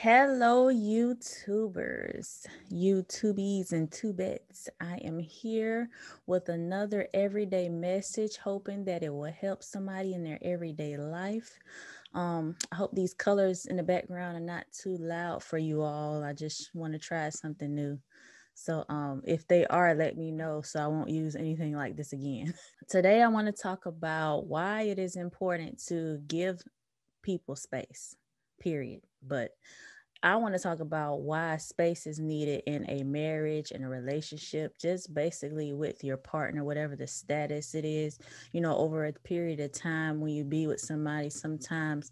Hello, YouTubers, YouTubies, and Tubets. I am here with another everyday message, hoping that it will help somebody in their everyday life. I hope these colors in the background are not too loud for you all. I just want to try something new. So, if they are, let me know so I won't use anything like this again. Today, I want to talk about why it is important to give people space, period. But I want to talk about why space is needed in a marriage and a relationship, just basically with your partner, whatever the status it is. Over a period of time when you be with somebody, sometimes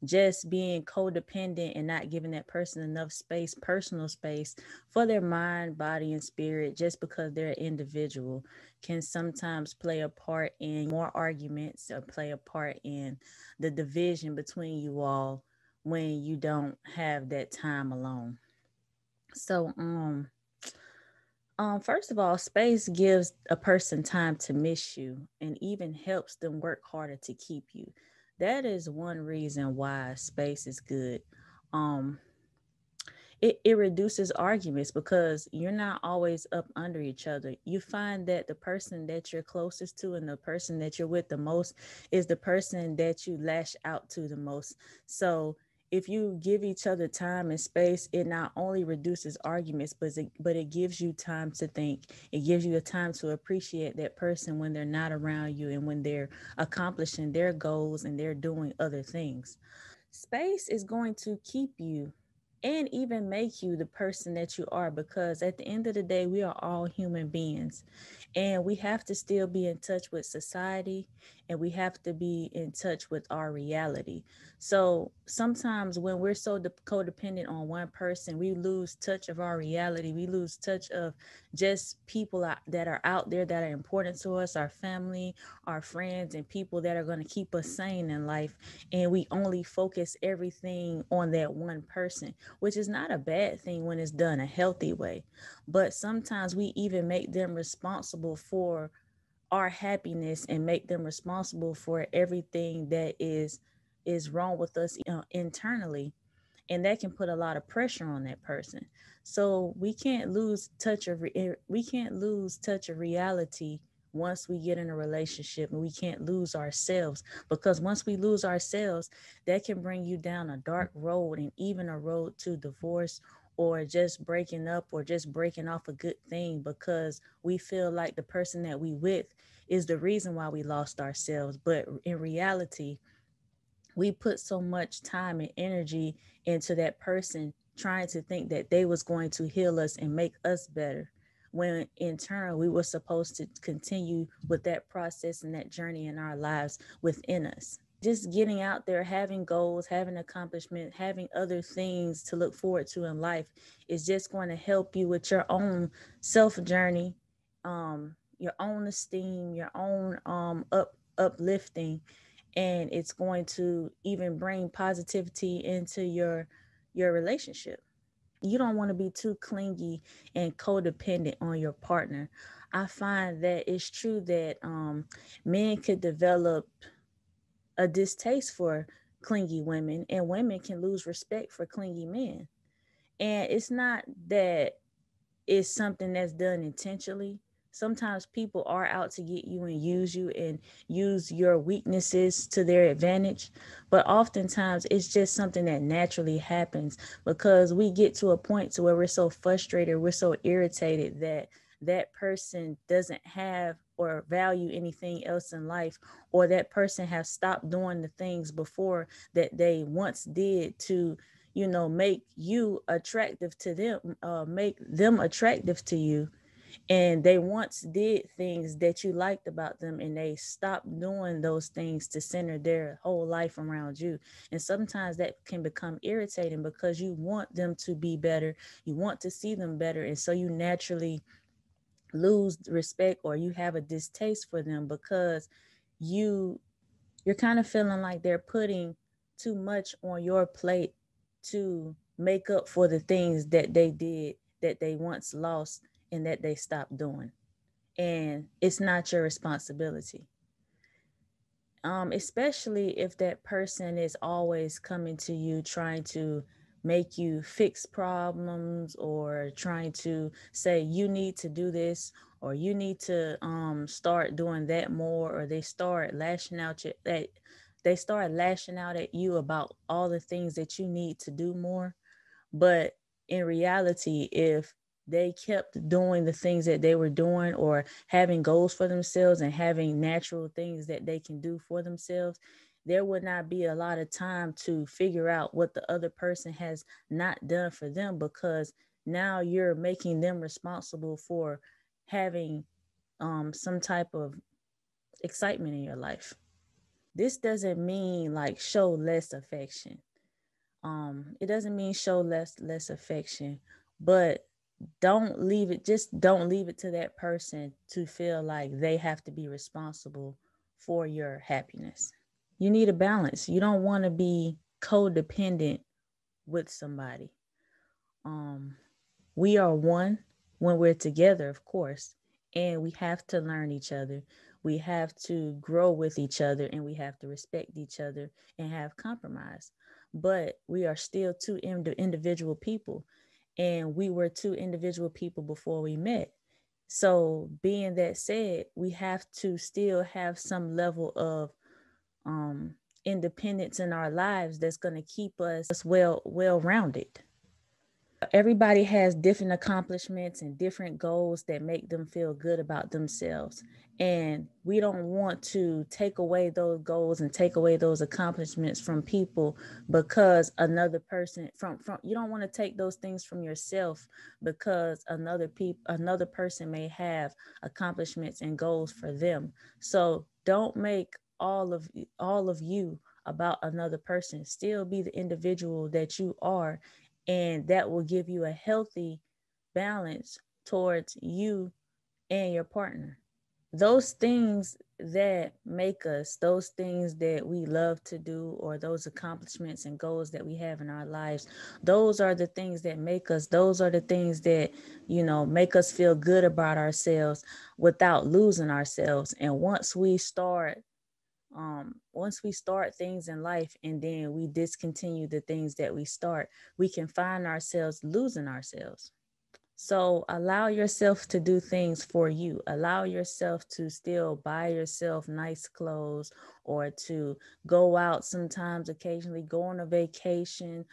just being codependent and not giving that person enough space, personal space for their mind, body, and spirit, just because they're an individual, can sometimes play a part in more arguments or play a part in the division between you all when you don't have that time alone. So, first of all, space gives a person time to miss you and even helps them work harder to keep you. That is one reason why space is good. Um, it reduces arguments because you're not always up under each other. You find that the person that you're closest to and the person that you're with the most is the person that you lash out to the most. So if you give each other time and space, it not only reduces arguments, but it gives you time to think. It gives you a time to appreciate that person when they're not around you and when they're accomplishing their goals and they're doing other things. Space is going to keep you and even make you the person that you are, because at the end of the day, we are all human beings and we have to still be in touch with society, and we have to be in touch with our reality. So sometimes when we're so codependent on one person, we lose touch of our reality. We lose touch of just people that are out there that are important to us, our family, our friends, and people that are going to keep us sane in life. And we only focus everything on that one person, which is not a bad thing when it's done a healthy way. But sometimes we even make them responsible for our happiness and make them responsible for everything that is wrong with us internally, and that can put a lot of pressure on that person. So we can't lose touch of reality once we get in a relationship, and we can't lose ourselves, because once we lose ourselves, that can bring you down a dark road, and even a road to divorce, or just breaking up, or just breaking off a good thing, because we feel like the person that we with is the reason why we lost ourselves. But in reality, we put so much time and energy into that person, trying to think that they was going to heal us and make us better, when in turn we were supposed to continue with that process and that journey in our lives within us. Just getting out there, having goals, having accomplishment, having other things to look forward to in life is just going to help you with your own self journey, your own esteem, your own uplifting, and it's going to even bring positivity into your relationship. You don't want to be too clingy and codependent on your partner. I find that it's true that men could develop a distaste for clingy women, and women can lose respect for clingy men. And it's not that it's something that's done intentionally. Sometimes people are out to get you and use you and use your weaknesses to their advantage. But oftentimes it's just something that naturally happens, because we get to a point to where we're so frustrated, we're so irritated that that person doesn't have or value anything else in life, or that person has stopped doing the things before that they once did to make you attractive to them, make them attractive to you. And they once did things that you liked about them, and they stopped doing those things to center their whole life around you. And sometimes that can become irritating, because you want them to be better, you want to see them better, and so you naturally lose respect, or you have a distaste for them, because you you're kind of feeling like they're putting too much on your plate to make up for the things that they did, that they once lost, and that they stopped doing. And it's not your responsibility. Especially if that person is always coming to you trying to make you fix problems, or trying to say you need to do this, or you need to start doing that more, or they start lashing out at you about all the things that you need to do more. But in reality, if they kept doing the things that they were doing, or having goals for themselves and having natural things that they can do for themselves, there would not be a lot of time to figure out what the other person has not done for them, because now you're making them responsible for having some type of excitement in your life. This doesn't mean like show less affection. It doesn't mean show less affection, but don't leave it to that person to feel like they have to be responsible for your happiness. You need a balance. You don't want to be codependent with somebody. um we are one when we're together, of course, and we have to learn each other. We have to grow with each other, and we have to respect each other and have compromise. But we are still two individual people, and we were two individual people before we met. So, being that said, we have to still have some level of um, independence in our lives that's going to keep us well rounded. Everybody has different accomplishments and different goals that make them feel good about themselves. And we don't want to take away those goals and take away those accomplishments from people because another person from you don't want to take those things from yourself because another person may have accomplishments and goals for them. So don't make all of you about another person. Still be the individual that you are, and that will give you a healthy balance towards you and your partner. Those things that make us, those things that we love to do, or those accomplishments and goals that we have in our lives, those are the things that make us, those are the things that, make us feel good about ourselves without losing ourselves. And once we start things in life and then we discontinue the things that we start, we can find ourselves losing ourselves. So allow yourself to do things for you. Allow yourself to still buy yourself nice clothes, or to go out sometimes, occasionally go on a vacation,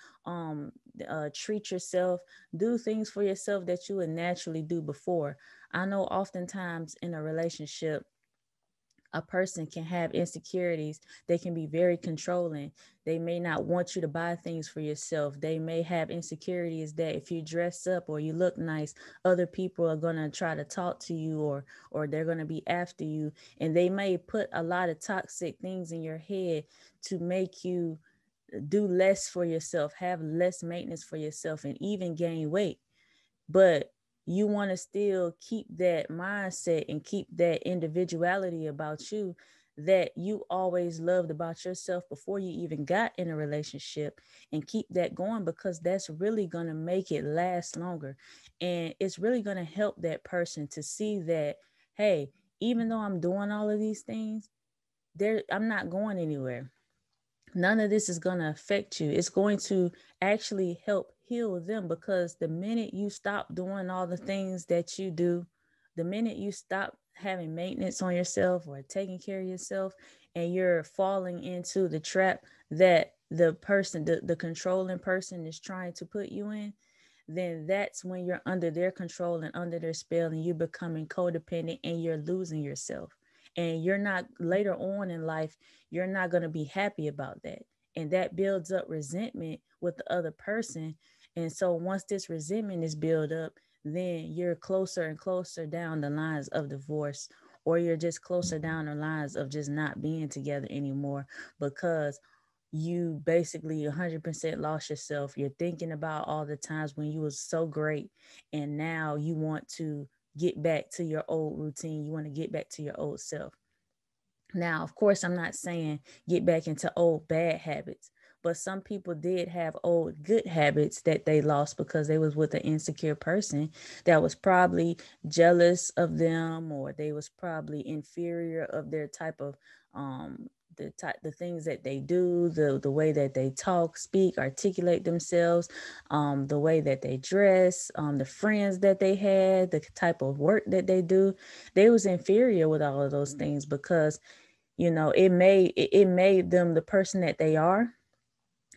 treat yourself, do things for yourself that you would naturally do before. I know oftentimes in a relationship, a person can have insecurities. They can be very controlling. They may not want you to buy things for yourself. They may have insecurities that if you dress up or you look nice, other people are going to try to talk to you, or they're going to be after you. And they may put a lot of toxic things in your head to make you do less for yourself, have less maintenance for yourself, and even gain weight. But you want to still keep that mindset and keep that individuality about you that you always loved about yourself before you even got in a relationship, and keep that going, because that's really going to make it last longer. And it's really going to help that person to see that, hey, even though I'm doing all of these things, I'm not going anywhere. None of this is going to affect you. It's going to actually help heal them, because the minute you stop doing all the things that you do, the minute you stop having maintenance on yourself or taking care of yourself, and you're falling into the trap that the controlling person is trying to put you in, then that's when you're under their control and under their spell, and you're becoming codependent and you're losing yourself. And you're not, later on in life, you're not going to be happy about that. And that builds up resentment with the other person. And so once this resentment is built up, then you're closer and closer down the lines of divorce, or you're just closer down the lines of just not being together anymore, because you basically 100% lost yourself. You're thinking about all the times when you was so great, and now you want to get back to your old routine. You want to get back to your old self. Now, of course, I'm not saying get back into old bad habits, but some people did have old good habits that they lost because they was with an insecure person that was probably jealous of them, or they was probably inferior of their type of the things that they do, the way that they talk, speak, articulate themselves, the way that they dress, the friends that they had, the type of work that they do. They was inferior with all of those things because, it made them the person that they are.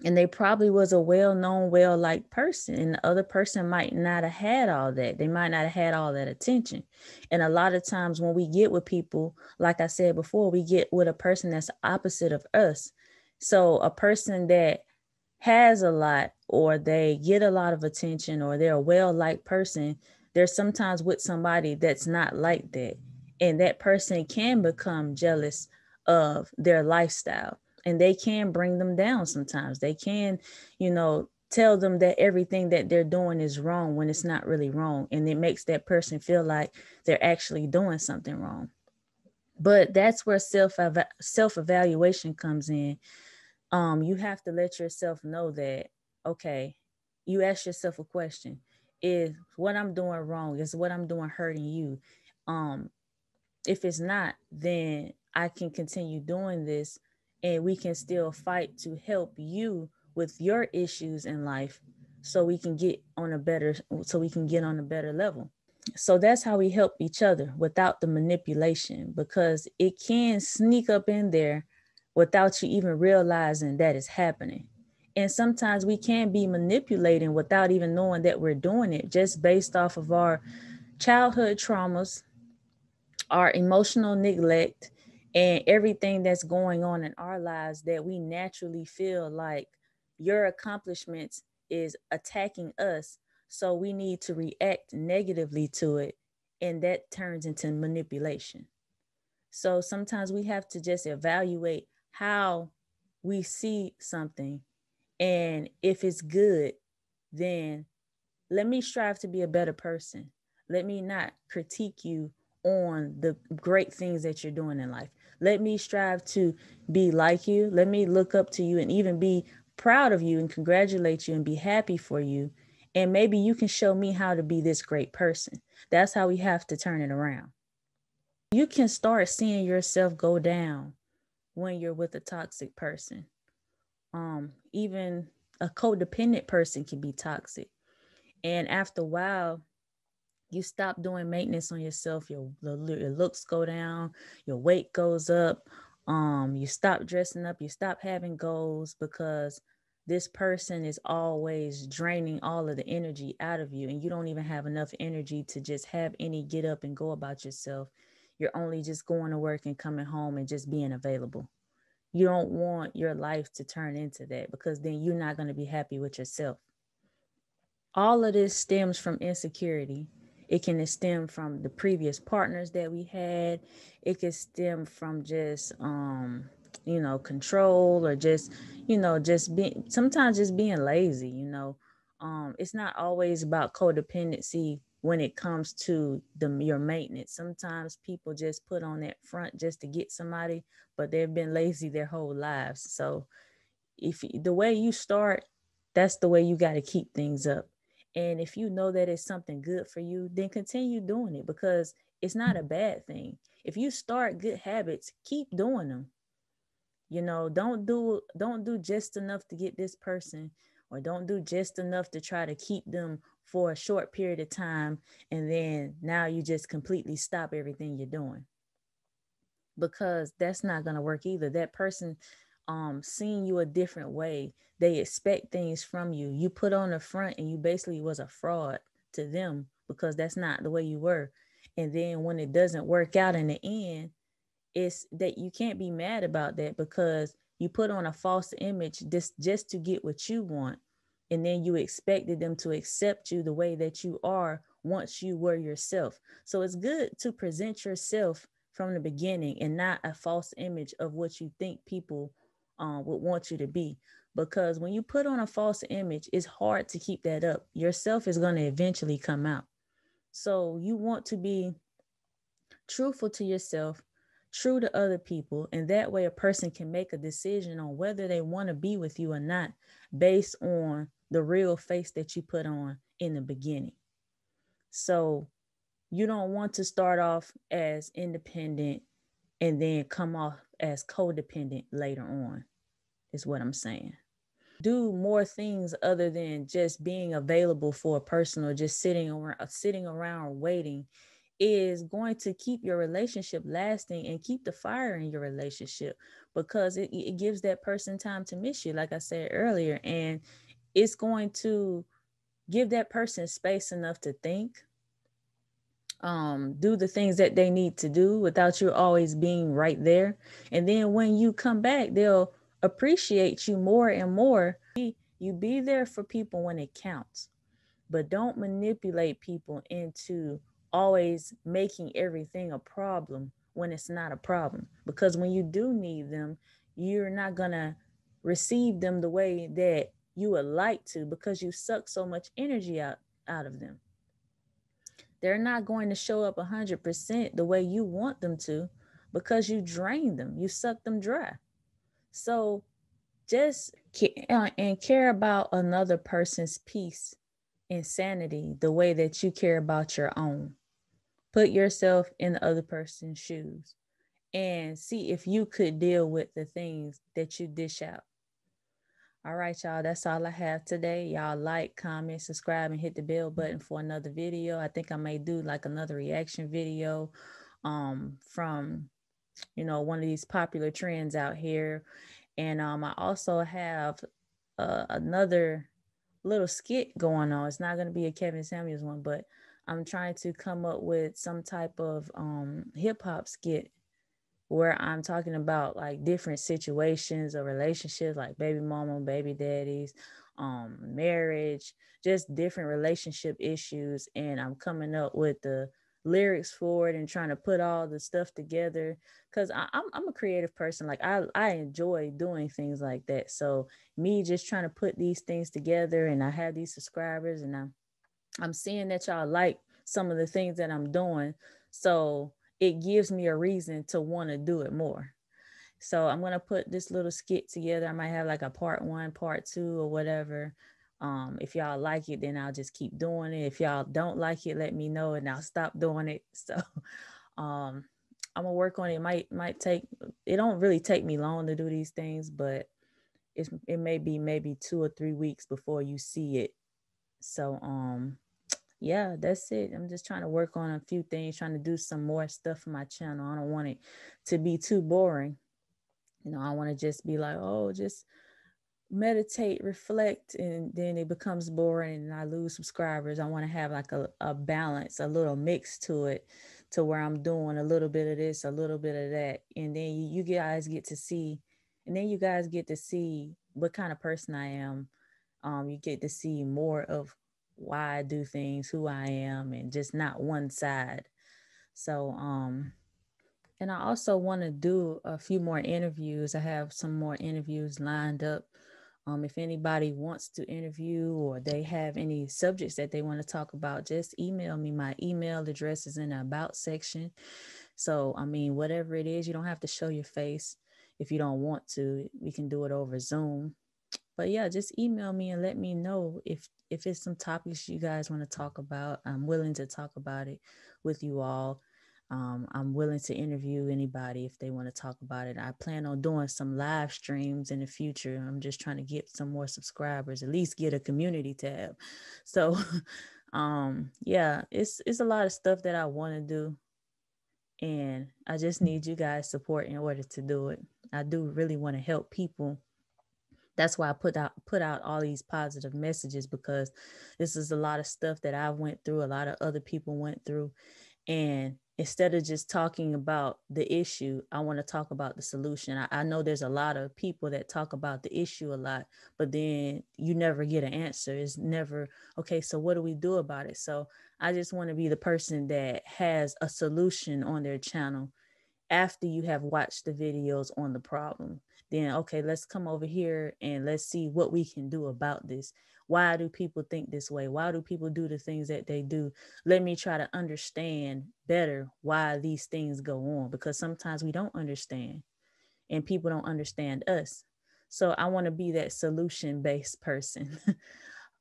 And they probably was a well-known, well-liked person, and the other person might not have had all that. They might not have had all that attention. And a lot of times when we get with people, like I said before, we get with a person that's opposite of us. So a person that has a lot, or they get a lot of attention, or they're a well-liked person, they're sometimes with somebody that's not like that. And that person can become jealous of their lifestyle, and they can bring them down sometimes. They can, tell them that everything that they're doing is wrong when it's not really wrong. And it makes that person feel like they're actually doing something wrong. But that's where self-evaluation comes in. You have to let yourself know that, okay, you ask yourself a question: is what I'm doing wrong? Is what I'm doing hurting you? If it's not, then I can continue doing this, and we can still fight to help you with your issues in life, so we can get on a better level. So that's how we help each other without the manipulation, because it can sneak up in there without you even realizing that it's happening. And sometimes we can be manipulating without even knowing that we're doing it, just based off of our childhood traumas, our emotional neglect, and everything that's going on in our lives, that we naturally feel like your accomplishments is attacking us. So we need to react negatively to it. And that turns into manipulation. So sometimes we have to just evaluate how we see something. And if it's good, then let me strive to be a better person. Let me not critique you on the great things that you're doing in life. Let me strive to be like you. Let me look up to you and even be proud of you and congratulate you and be happy for you. And maybe you can show me how to be this great person. That's how we have to turn it around. You can start seeing yourself go down when you're with a toxic person. Even a codependent person can be toxic. And after a while, you stop doing maintenance on yourself. Your looks go down, your weight goes up. You stop dressing up, you stop having goals, because this person is always draining all of the energy out of you, and you don't even have enough energy to just have any get up and go about yourself. You're only just going to work and coming home and just being available. You don't want your life to turn into that, because then you're not going to be happy with yourself. All of this stems from insecurity. It can stem from the previous partners that we had. It can stem from just control, or just just being, sometimes just being lazy. It's not always about codependency when it comes to your maintenance. Sometimes people just put on that front just to get somebody, but they've been lazy their whole lives. So if the way you start, that's the way you got to keep things up. And if you know that it's something good for you, then continue doing it, because it's not a bad thing. If you start good habits, keep doing them. Don't do just enough to get this person, or don't do just enough to try to keep them for a short period of time, and then now you just completely stop everything you're doing, because that's not going to work either. That person seeing you a different way, they expect things from you. You put on a front and you basically was a fraud to them, because that's not the way you were. And then when it doesn't work out in the end, it's that you can't be mad about that, because you put on a false image just to get what you want. And then you expected them to accept you the way that you are once you were yourself. So it's good to present yourself from the beginning, and not a false image of what you think people would want you to be. Because when you put on a false image, it's hard to keep that up. Yourself is going to eventually come out. So you want to be truthful to yourself, true to other people, and that way a person can make a decision on whether they want to be with you or not, based on the real face that you put on in the beginning. So you don't want to start off as independent and then come off as codependent later on, is what I'm saying. Do more things other than just being available for a person or just sitting around waiting is going to keep your relationship lasting and keep the fire in your relationship, because it gives that person time to miss you, like I said earlier, and it's going to give that person space enough to think, do the things that they need to do without you always being right there. And then when you come back, they'll appreciate you more and more. You be there for people when it counts, but don't manipulate people into always making everything a problem when it's not a problem. Because when you do need them, you're not going to receive them the way that you would like to, because you suck so much energy out of them. They're not going to show up 100% the way you want them to, because you drain them, you suck them dry. So just care about another person's peace and sanity the way that you care about your own. Put yourself in the other person's shoes and see if you could deal with the things that you dish out. All right, y'all, that's all I have today. Y'all like, comment, subscribe, and hit the bell button for another video. I think I may do like another reaction video from, one of these popular trends out here. And I also have another little skit going on. It's not going to be a Kevin Samuels one, but I'm trying to come up with some type of hip hop skit where I'm talking about like different situations or relationships, like baby mama, baby daddies, marriage, just different relationship issues. And I'm coming up with the lyrics for it and trying to put all the stuff together, because I'm a creative person. Like I enjoy doing things like that. So me just trying to put these things together, and I have these subscribers, and I'm seeing that y'all like some of the things that I'm doing. So it gives me a reason to want to do it more. So I'm going to put this little skit together. I might have like a part 1, part 2, or whatever. If y'all like it, then I'll just keep doing it. If y'all don't like it, let me know and I'll stop doing it. So I'm gonna work on it. It might take, it don't really take me long to do these things, but it may be maybe 2 or 3 weeks before you see it. So yeah, that's it. I'm just trying to work on a few things, trying to do some more stuff for my channel. I don't want it to be too boring. I want to just be like, oh, just meditate, reflect, and then it becomes boring and I lose subscribers. I want to have like a balance, a little mix to it, to where I'm doing a little bit of this, a little bit of that. And then you guys get to see, what kind of person I am. You get to see more of why I do things, who I am, and just not one side. So, and I also want to do a few more interviews. I have some more interviews lined up. If anybody wants to interview or they have any subjects that they want to talk about, just email me. My email address is in the about section. So, whatever it is, you don't have to show your face. If you don't want to, we can do it over Zoom. But yeah, just email me and let me know if it's some topics you guys want to talk about. I'm willing to talk about it with you all. I'm willing to interview anybody if they want to talk about it. I plan on doing some live streams in the future. I'm just trying to get some more subscribers, at least get a community tab. So yeah, it's a lot of stuff that I want to do. And I just need you guys' support in order to do it. I do really want to help people. That's why I put out all these positive messages, because this is a lot of stuff that I went through, a lot of other people went through. And instead of just talking about the issue, I want to talk about the solution. I know there's a lot of people that talk about the issue a lot, but then you never get an answer. It's never, okay, so what do we do about it? So I just want to be the person that has a solution on their channel after you have watched the videos on the problem. Then, okay, let's come over here and let's see what we can do about this. Why do people think this way? Why do people do the things that they do? Let me try to understand better why these things go on, because sometimes we don't understand and people don't understand us. So I want to be that solution-based person.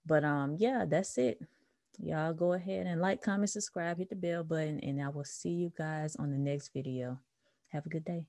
But yeah, that's it. Y'all go ahead and like, comment, subscribe, hit the bell button, and I will see you guys on the next video. Have a good day.